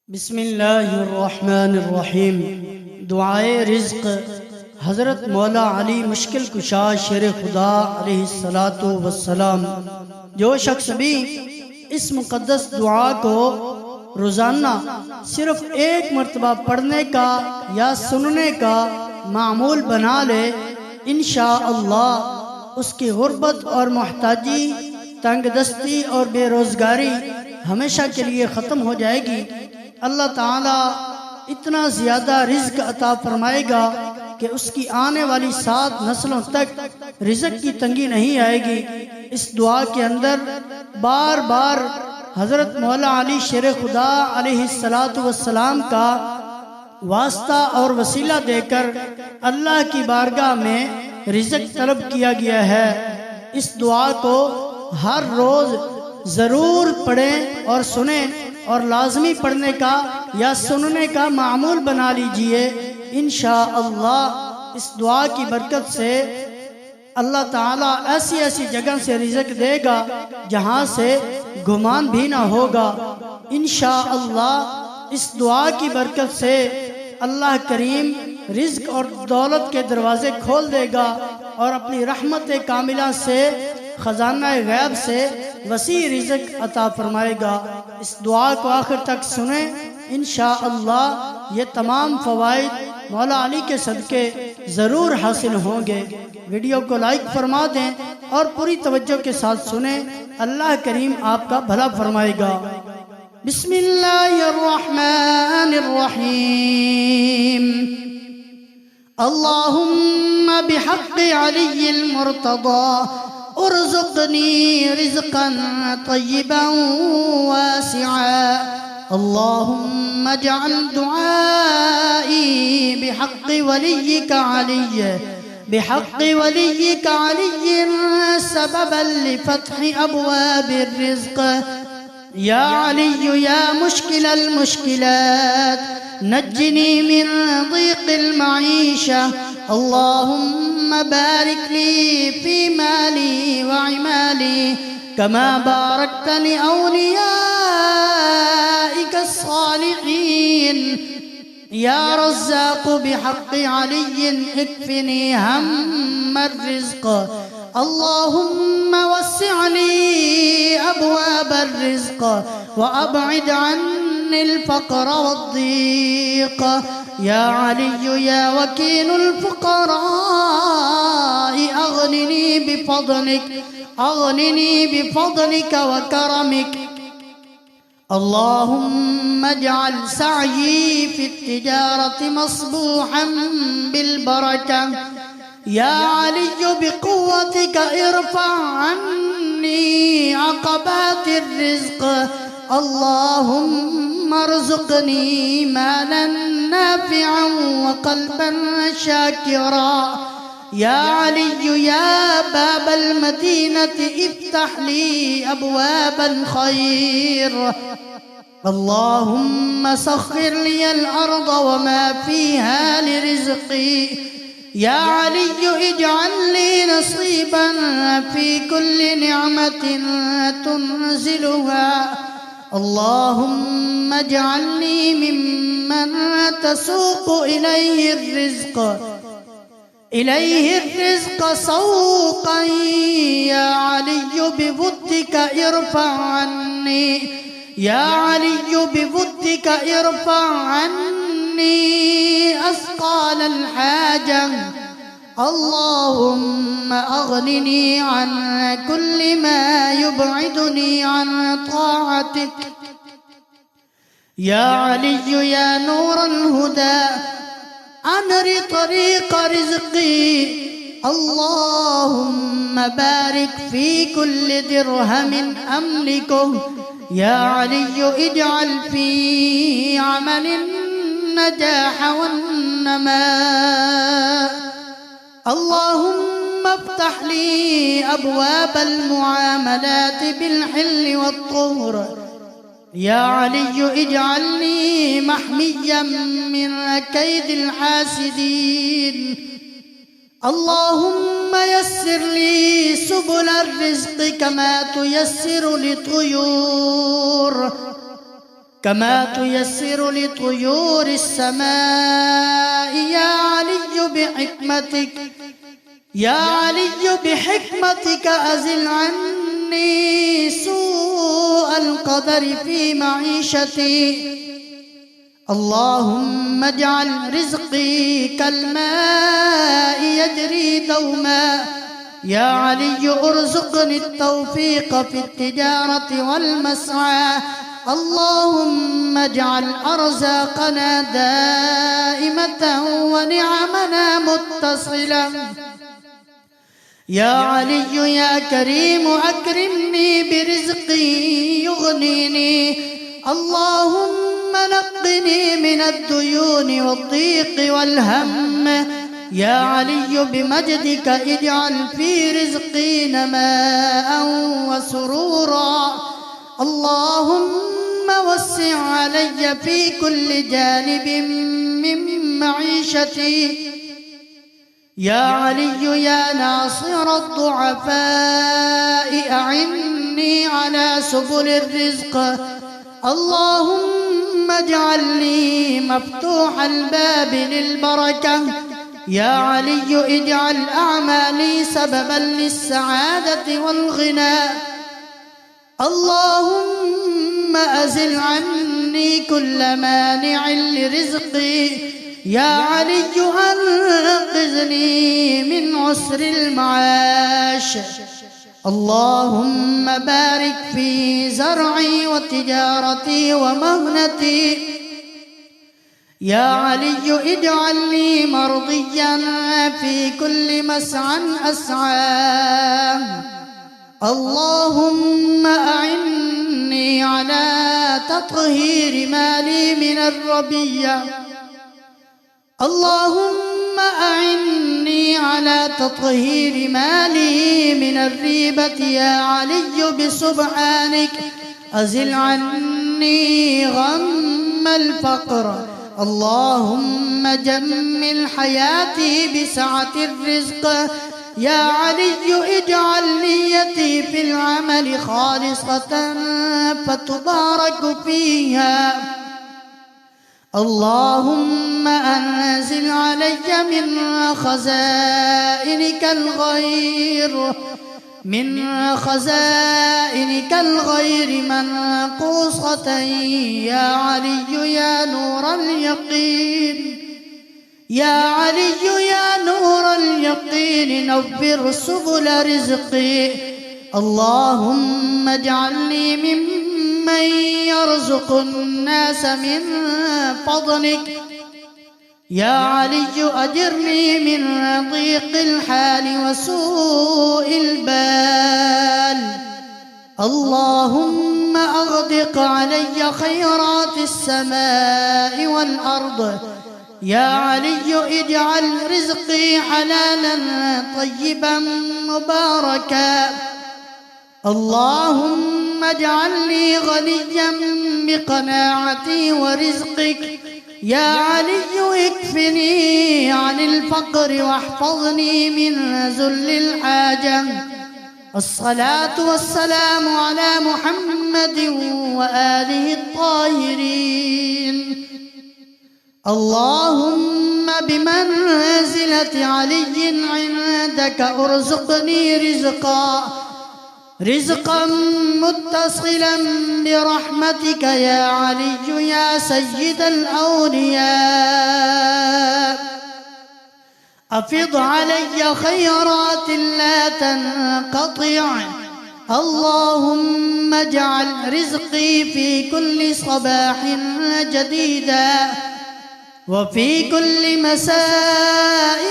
بسم اللہ الرحمن الرحیم۔ دعائے رزق حضرت مولا علی مشکل کشا شیر خدا علیہ السلام۔ جو شخص بھی اس مقدس دعا کو روزانہ صرف ایک مرتبہ پڑھنے کا یا سننے کا معمول بنا لے، انشاءاللہ اس کی غربت اور محتاجی، تنگ دستی اور بے روزگاری ہمیشہ کے لیے ختم ہو جائے گی۔ اللہ تعالیٰ اتنا زیادہ رزق عطا فرمائے گا کہ اس کی آنے والی 7 نسلوں تک رزق کی تنگی نہیں آئے گی۔ اس دعا کے اندر بار بار حضرت مولا علی شیر خدا علیہ السلام کا واسطہ اور وسیلہ دے کر اللہ کی بارگاہ میں رزق طلب کیا گیا ہے۔ اس دعا کو ہر روز ضرور پڑھیں اور سنیں، اور لازمی پڑھنے کا یا سننے کا معمول بنا لیجئے۔ انشاءاللہ اس دعا کی برکت سے اللہ تعالیٰ ایسی ایسی جگہ سے رزق دے گا جہاں سے گمان بھی نہ ہوگا۔ انشاءاللہ اس دعا کی برکت سے اللہ کریم رزق اور دولت کے دروازے کھول دے گا اور اپنی رحمت کاملہ سے خزانہ غیب سے وسیع رزق عطا فرمائے گا۔ اس دعا کو آخر تک سنیں، انشاءاللہ یہ تمام فوائد مولا علی کے صدقے ضرور حاصل ہوں گے۔ ویڈیو کو لائک فرما دیں اور پوری توجہ کے ساتھ سنیں، اللہ کریم آپ کا بھلا فرمائے گا۔ بسم اللہ الرحمن الرحیم۔ اللہم بحق علی المرتضی ارزقنی رزقا طیبا واسعا۔ اللہم اجعل دعائی بحق ولیک علی سببا لفتح ابواب الرزق۔ یا علی یا مشکل المشکلات نجنی من ضیق المعیشہ۔ اللہم بارک لی فی مالی وعمالی کما بارکت لأولیائک الصالحین۔ یا رزاق بحق علی اکفنی ہم الرزق۔ اللہم وسع لی ابواب الرزق وابعد عنی الفقر والضیق۔ یا علی یا وکیل الفقراء اغننی بفضلک وکرمک۔ اللہم اجعل سعی فی التجارت مصبوحا بالبرکہ۔ یا علی بقوتک ارفع عنی عقبات الرزق۔ اللہم ارزقنی مالا نافعا وقلبا شاکرا۔ یا علی یا باب المدینة افتح لی ابواب الخیر۔ اللہم سخر لی الارض وما فیہا لرزقی۔ یا علی اجعل لی نصیبا فی کل نعمت تنزلها۔ اللہم اجعلنی ممن تسوق الیہ الرزق سوقا۔ یا علی بودک ارفع عنی، یا علی بودک ارفع عنی اثقال الحاجہ۔ اللہم اغننی عن کل ما یبعدنی عن طاعتک۔ یا علی یا نور الہدی انر طریق رزقی۔ اللہم بارک فی کل درہم املکہ۔ یا علی اجعل فی عمل النجاح والنماء۔ اللہم افتح لی ابواب المعاملات بالحل والطہر۔ یا علی اجعلنی محمیا من کید الحاسدین۔ اللہم یسر لی سبل الرزق کما تیسر للطیور۔ كما تيسر لطيور السماء يا علي بحكمتك يا علي بحكمتك أزل عني سوء القدر في معيشتي. اللهم اجعل رزقي كالماء يجري دوما يا علي ارزقني التوفيق في التجارة والمسعى. اللهم اجعل أرزاقنا دائمة ونعمنا متصلة يا علي يا كريم أكرمني برزق يغنيني. اللهم نقني من الديون والضيق والهم يا علي بمجدك اجعل في رزقي نماء وسرورا. اللهم وسع علي في كل جانب من معيشتي يا علي يا ناصر الضعفاء أعني على سبل الرزق. اللهم اجعل لي مفتوح الباب للبركة يا علي اجعل أعمالي سببا للسعادة والغنى. اللهم أزل عني كل مانع لرزقي يا علي أنقذني من عسر المعاش. اللهم بارك في زرعي وتجارتي ومهنتي يا علي اجعلني مرضيا في كل مسعى أسعاه. اللهم أعني على تطهير مالي من الربية. اللهم أعني على تطهير مالي من الريبة يا علي بسبحانك أزل عني غم الفقر. اللهم جمل حياتي بسعة الرزق يا علي اجعل نيتي في العمل خالصة فتبارك فيها. اللهم أنزل علي من خزائنك الغير منقوصة يا علي يا نور اليقين يا علي يا نور اليقين نور سبل رزقي. اللهم اجعلني ممن يرزق الناس من فضلك يا علي أجرني من ضيق الحال وسوء البال. اللهم أغدق علي خيرات السماء والأرض يا علي اجعل رزقي حلالا طيبا مباركا. اللهم اجعلني غنيا بقناعتي ورزقك يا علي اكفني عن الفقر واحفظني من ذل الحاجة. الصلاة والسلام على محمد وآله الطاهرين. اللهم بمنزلة علي عندك ارزقني رزقا متصلا برحمتك يا علي يا سيد الأولياء. أفض علي خيرات لا تنقطع. اللهم اجعل رزقي في كل صباح جديدا وفي كل مساء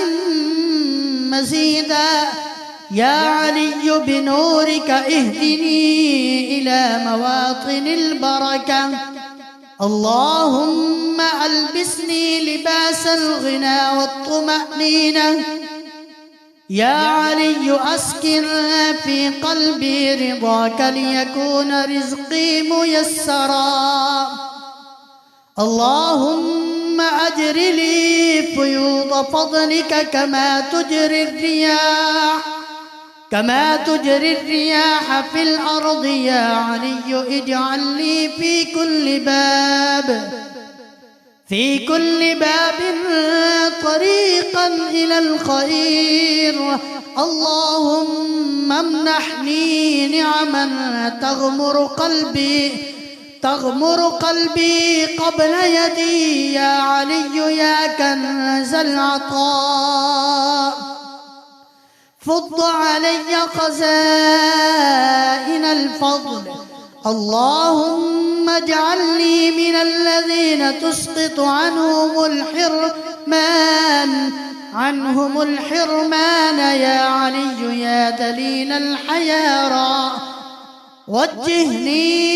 مزيدا يا علي بنورك اهدني إلى مواطن البركة. اللهم ألبسني لباس الغنى والطمأنينة يا علي أسكن في قلبي رضاك ليكون رزقي ميسرا. اللهم أجر لي فيوض فضلك كما تجري الرياح. كما تجري الرياح في الأرض يا علي اجعل لي في كل باب طريقا إلى الخير. اللهم امنحني نعما تغمر قلبي قبل يدي يا علي يا كنز العطاء. فض علي خزائن الفضل. اللهم اجعلني من الذين تسقط عنهم الحرمان يا علي يا دليل الحيارى. وجهني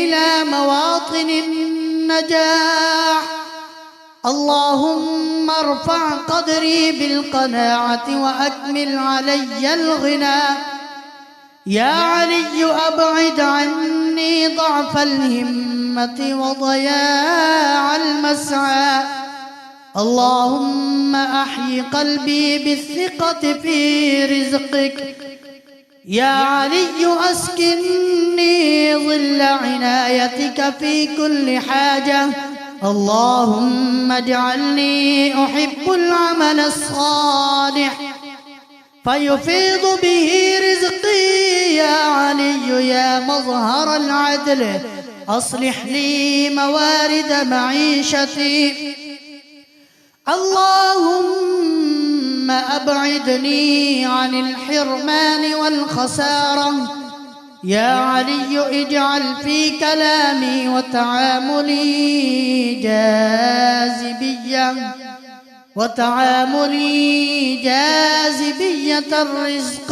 إلى مواطن النجاح. اللهم ارفع قدري بالقناعة وأكمل علي الغنى. يا علي أبعد عني ضعف الهمة وضياع المسعى. اللهم أحيي قلبي بالثقة في رزقك. يا علي أسكنني ظل عنايتك في كل حاجة. اللهم اجعلني أحب العمل الصالح فيفيض به رزقي يا علي يا مظهر العدل. أصلح لي موارد معيشتي. اللهم أبعدني عن الحرمان والخسارة. يا علي اجعل في كلامي وتعاملي جاذبية الرزق.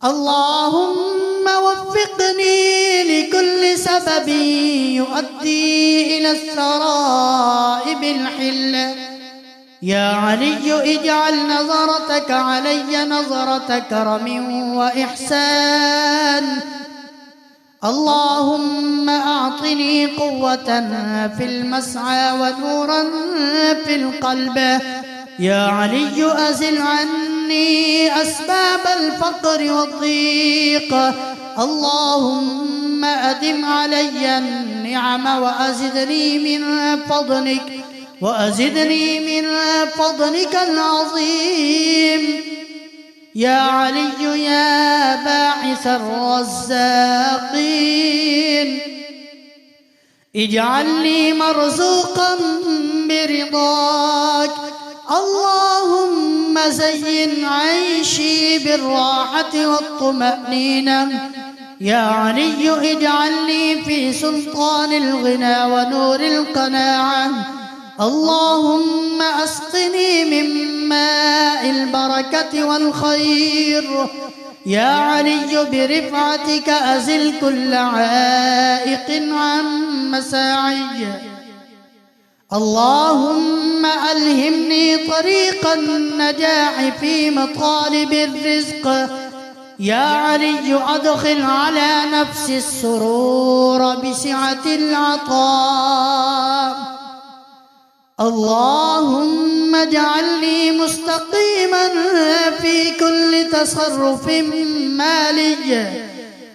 اللهم وفقني لكل سبب يؤدي إلى الثراء بالحل. يا علي اجعل نظرتك علي نظرة كرم وإحسان. اللهم أعطني قوة في المسعى ونورا في القلب. يا علي أزل عني أسباب الفقر والضيق. اللهم أدم علي النعم وأزدني من فضلك العظيم. يا علي يا باعث الرزاقين اجعلني مرزوقا برضاك. اللهم زين عيشي بالراحة والطمأنينة. يا علي اجعلني في سلطان الغنى ونور القناعة. اللهم أسقني من ماء البركة والخير. يا علي برفعتك أزل كل عائق عن مساعي. اللهم ألهمني طريق النجاح في مطالب الرزق. يا علي أدخل على نفسي السرور بسعة العطاء. اللهم اجعلني مستقيما في كل تصرف مالي.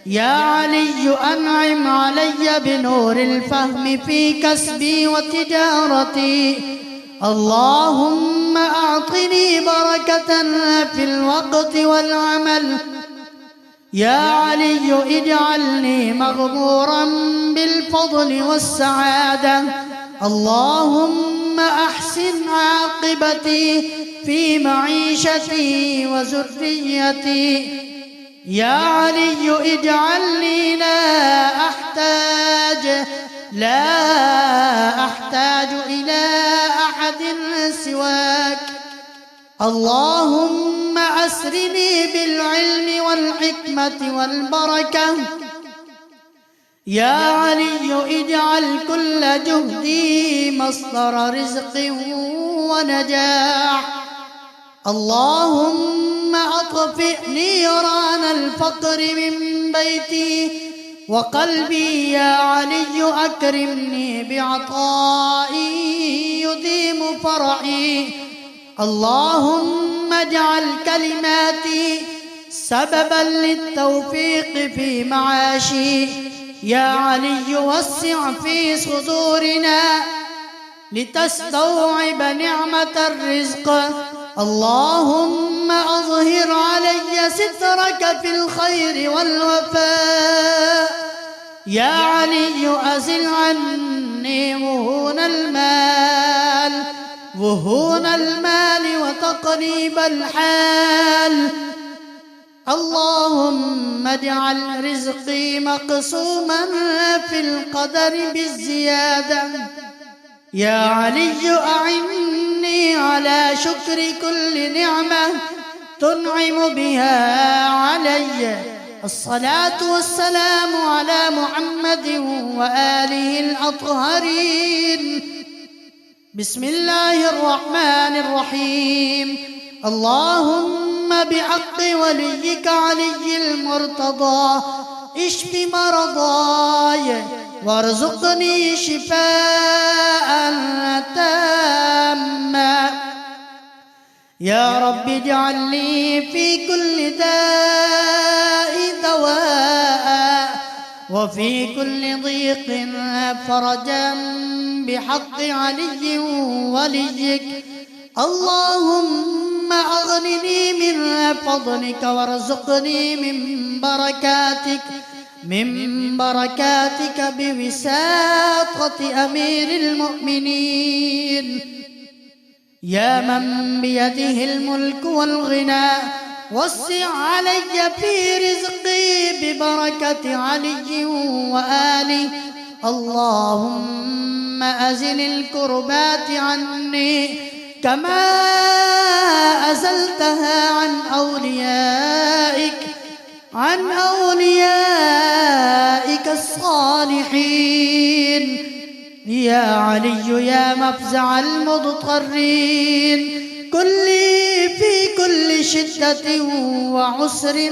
يا علي أنعم علي بنور الفهم في كسبي وتجارتي. اللهم أعطني بركة في الوقت والعمل. يا علي اجعلني مغمورا بالفضل والسعادة. اللهم أحسن عاقبتي في معيشتي وذريتي. يا علي اجعلني لا أحتاج إلى أحد سواك. اللهم أسرني بالعلم والحكمة والبركة. يا علي اجعل كل جهدي مصدر رزق ونجاح. اللهم أطفئ نيران الفقر من بيتي وقلبي. يا علي أكرمني بعطاء يديم فرحي. اللهم اجعل كلماتي سببا للتوفيق في معاشي. يا علي وسع في صدورنا لتستوعب نعمة الرزق. اللهم أظهر علي سترك في الخير والوفاء. يا علي أزل عني وهون المال وتقريب الحال. اللهم اجعل رزقي مقسوما في القدر بالزيادة. يا علي أعني على شكر كل نعمة تنعم بها علي. الصلاة والسلام على محمد وآله الأطهرين. بسم الله الرحمن الرحيم. اللهم بحق وليك علي المرتضى اشف مرضاي وارزقني شفاء تاما. يا رب اجعل لي في كل داء دواء وفي كل ضيق فرجا بحق علي وليك. اللهم أغنني من فضلك وارزقني من بركاتك بوساطة أمير المؤمنين. يا من بيده الملك والغنى وسع علي في رزقي ببركة علي وآلي. اللهم أزل الكربات عني كما أزلتها عن أوليائك الصالحين. يا علي يا مفزع المضطرين كن لي في كل شدة وعسر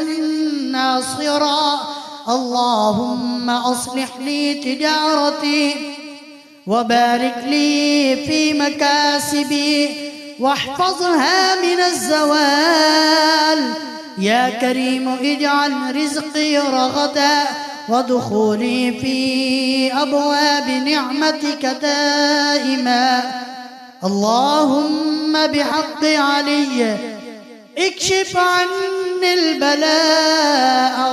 ناصرا. اللهم أصلح لي تجارتي وبارك لي في مكاسبي واحفظها من الزوال. يا كريم اجعل رزقي رغدا ودخولي في أبواب نعمتك دائما. اللهم بحق علي اكشف عني البلاء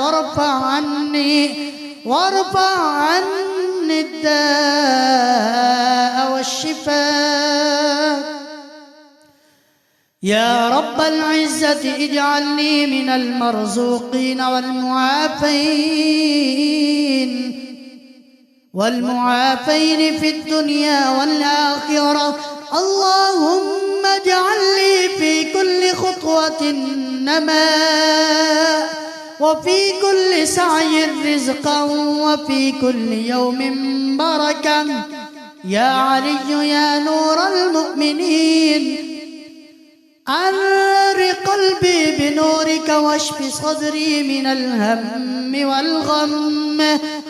وارفع عني الداء والشفاء. يا رب العزة اجعلني من المرزوقين والمعافين في الدنيا والآخرة. اللهم اجعل لي في كل خطوة نماء وفي كل سعي رزقا وفي كل يوم بركة. يا علي يا نور المؤمنين أنر قلبي بنورك واشف صدري من الهم والغم.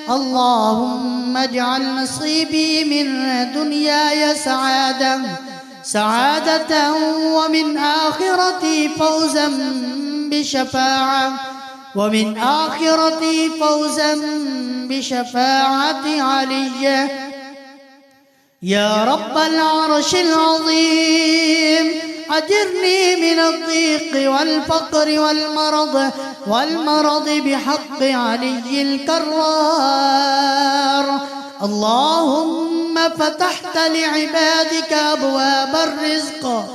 اللهم اجعل نصيبي من دنياي سعادة ومن آخرتي فوزا بشفاعة علي. يا رب العرش العظيم أجرني من الضيق والفقر والمرض بحق علي الكرار. اللهم فتحت لعبادك أبواب الرزق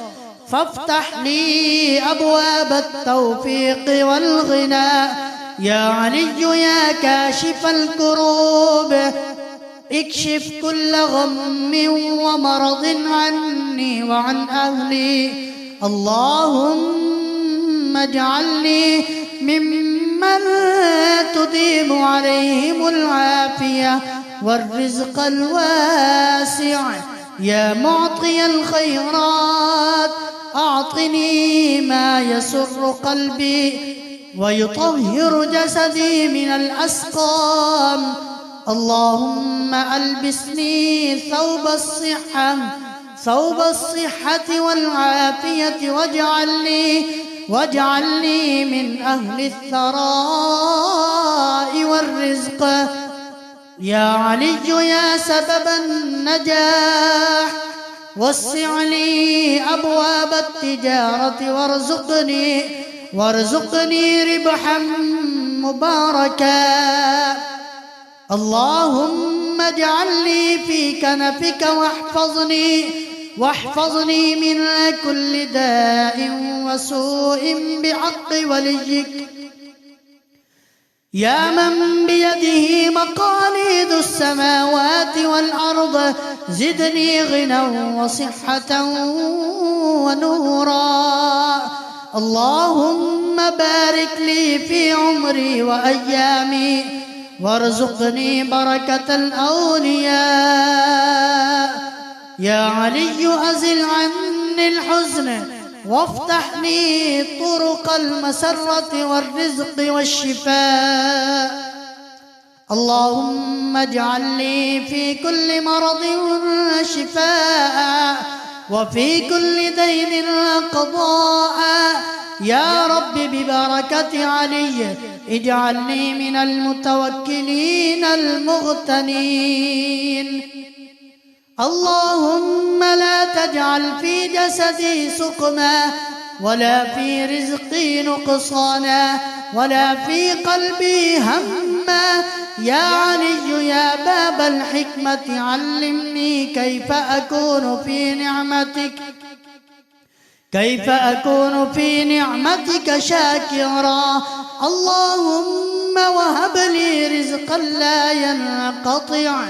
فافتح لي أبواب التوفيق والغنى. يا علي يا كاشف الكروب اكشف كل غم ومرض عني وعن أهلي. اللهم اجعلني ممن تديم عليهم العافية والرزق الواسع. يا معطي الخيرات أعطني ما يسر قلبي ويطهر جسدي من الأسقام. اللهم ألبسني ثوب الصحة ثوب الصحة والعافية، واجعلني من أهل الثراء والرزق. يا علي يا سبب النجاح، وسع لي أبواب التجارة، وارزقني ربحا مباركا. اللهم اجعلني في كنفك، واحفظني من كل داء وسوء بحق وليك. يا من بيده مقاليد السماوات والأرض، زدني غنى وصحة ونورا. اللهم بارك لي في عمري وأيامي، وارزقني بركة الأولياء. يا علي أزل عني الحزن، وافتح لي طرق المسرة والرزق والشفاء. اللهم اجعل لي في كل مرض شفاء، وفي كل دين قضاء. يا رب ببركة علي اجعلني من المتوكلين المغتنين. اللهم لا تجعل في جسدي سقما، ولا في رزقي نقصانا، ولا في قلبي هما. يا علي يا باب الحكمة، علمني كيف أكون في نعمتك شاكرا. اللهم وهب لي رزقا لا ينقطع،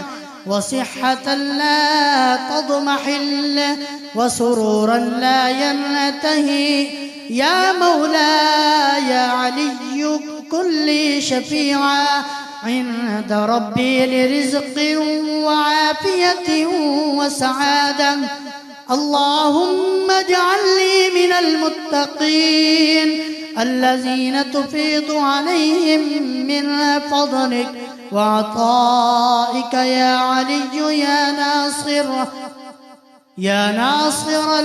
وصحة لا تضمحل، وسرورا لا ينتهي. يا مولاي يا علي كن لي شفيعا عند ربي لرزق وعافية وسعادة. اللهم اجعلني من المتقين الذين تفيض عليهم من فضلك وعطائك. يا علي يا ناصر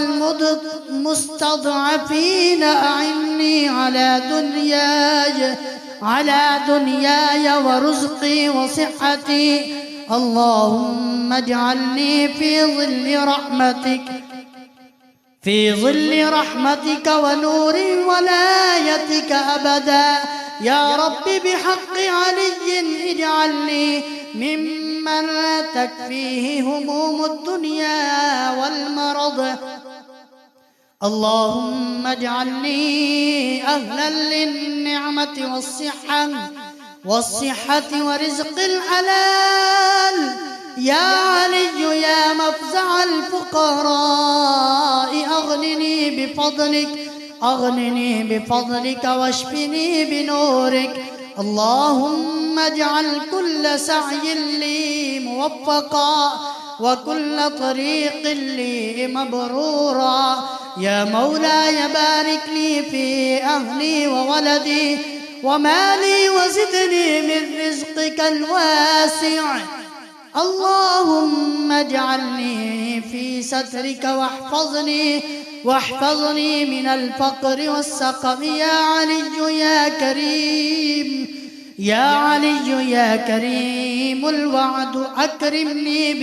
المستضعفين، أعني على دنياي ورزقي وصحتي. اللهم اجعلني في ظل رحمتك ونور ولايتك أبدا. يا رب بحق علي اجعلني ممن تكفيه هموم الدنيا والمرض. اللهم اجعلني أهلا للنعمة والصحة ورزق الحلال. يا علي يا مفزع الفقراء، أغنني بفضلك واشفني بنورك. اللهم اجعل كل سعي لي موفقا، وكل طريق لي مبرورا. يا مولاي بارك لي في أهلي وولدي ومالي، وزدني من رزقك الواسع. اللهم اجعلني في سترك، واحفظني من الفقر والسقم. يا علي يا كريم الوعد، أكرمني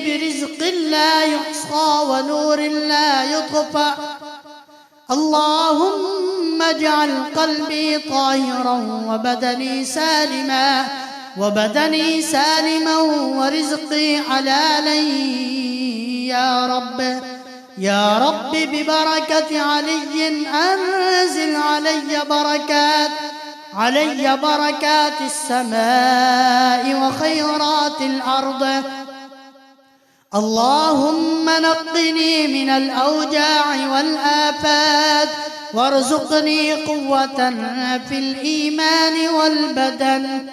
برزق لا يحصى ونور لا يطفأ. اللهم اجعل قلبي طاهرا وبدني سالما ورزقي حلالا. يا رب ببركة علي أنزل علي بركات السماء وخيرات الأرض. اللهم نقني من الأوجاع والآفات، وارزقني قوة في الإيمان والبدن.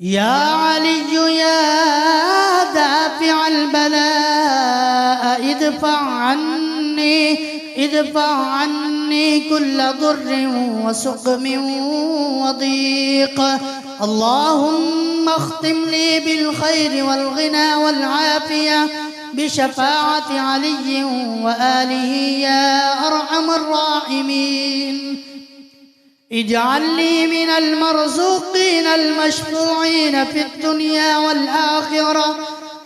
يا علي يا دافع البلاء، ادفع عني كل ضر وسقم وضيق. اللهم اختم لي بالخير والغنى والعافية بشفاعة علي وآله يا أرحم الراحمين. اجعل لي من المرزوقين المشفوعين في الدنيا والآخرة.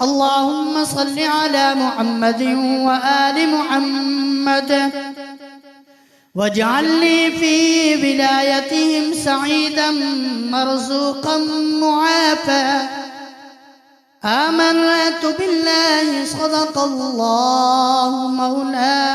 اللهم صل على محمد وآل محمد، واجعل لي في ولايتهم سعيدا مرزوقا معافى. آمنت بالله صدق الله مولانا